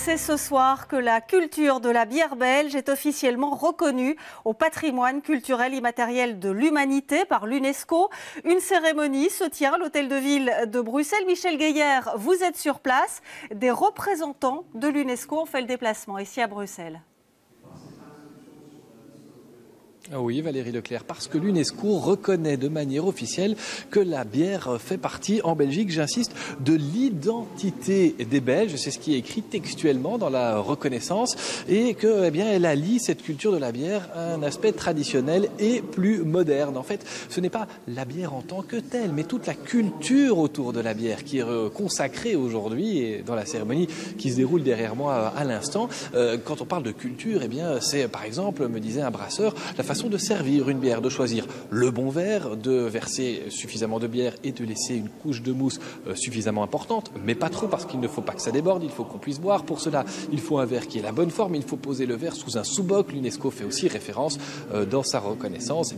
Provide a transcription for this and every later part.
C'est ce soir que la culture de la bière belge est officiellement reconnue au patrimoine culturel immatériel de l'humanité par l'UNESCO. Une cérémonie se tient à l'hôtel de ville de Bruxelles. Michel Guéhière, vous êtes sur place. Des représentants de l'UNESCO ont fait le déplacement ici à Bruxelles. Oui, Valérie Leclerc, parce que l'UNESCO reconnaît de manière officielle que la bière fait partie, en Belgique, j'insiste, de l'identité des Belges. C'est ce qui est écrit textuellement dans la reconnaissance et que, elle allie cette culture de la bière à un aspect traditionnel et plus moderne. En fait, ce n'est pas la bière en tant que telle, mais toute la culture autour de la bière qui est consacrée aujourd'hui et dans la cérémonie qui se déroule derrière moi à l'instant. Quand on parle de culture, c'est par exemple, me disait un brasseur, la façon de servir une bière, de choisir le bon verre, de verser suffisamment de bière et de laisser une couche de mousse suffisamment importante, mais pas trop parce qu'il ne faut pas que ça déborde, il faut qu'on puisse boire. Pour cela, il faut un verre qui ait la bonne forme, il faut poser le verre sous un sous-boc. L'UNESCO fait aussi référence dans sa reconnaissance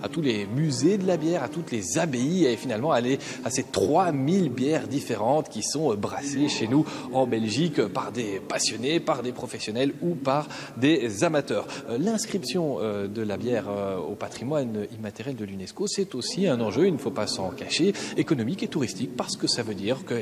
à tous les musées de la bière, à toutes les abbayes et finalement aller à ces 3000 bières différentes qui sont brassées chez nous en Belgique par des passionnés, par des professionnels ou par des amateurs. L'inscription de la bière au patrimoine immatériel de l'UNESCO, c'est aussi un enjeu, il ne faut pas s'en cacher, économique et touristique, parce que ça veut dire que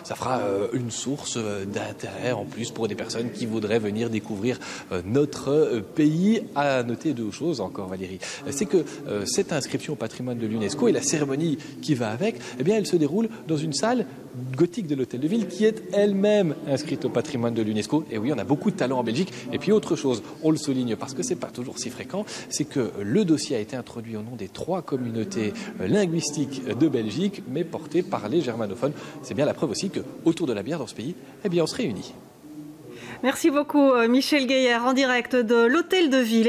ça fera une source d'intérêt en plus pour des personnes qui voudraient venir découvrir notre pays. À noter deux choses encore, Valérie, c'est que cette inscription au patrimoine de l'UNESCO et la cérémonie qui va avec, elle se déroule dans une salle gothique de l'hôtel de ville qui est elle-même inscrite au patrimoine de l'UNESCO. Et oui, on a beaucoup de talents en Belgique. Et puis autre chose, on le souligne parce que c'est pas toujours si fréquent, c'est que le dossier a été introduit au nom des 3 communautés linguistiques de Belgique, mais porté par les germanophones. C'est bien la preuve aussi que autour de la bière dans ce pays, on se réunit. Merci beaucoup Michel Guéhière en direct de l'hôtel de ville.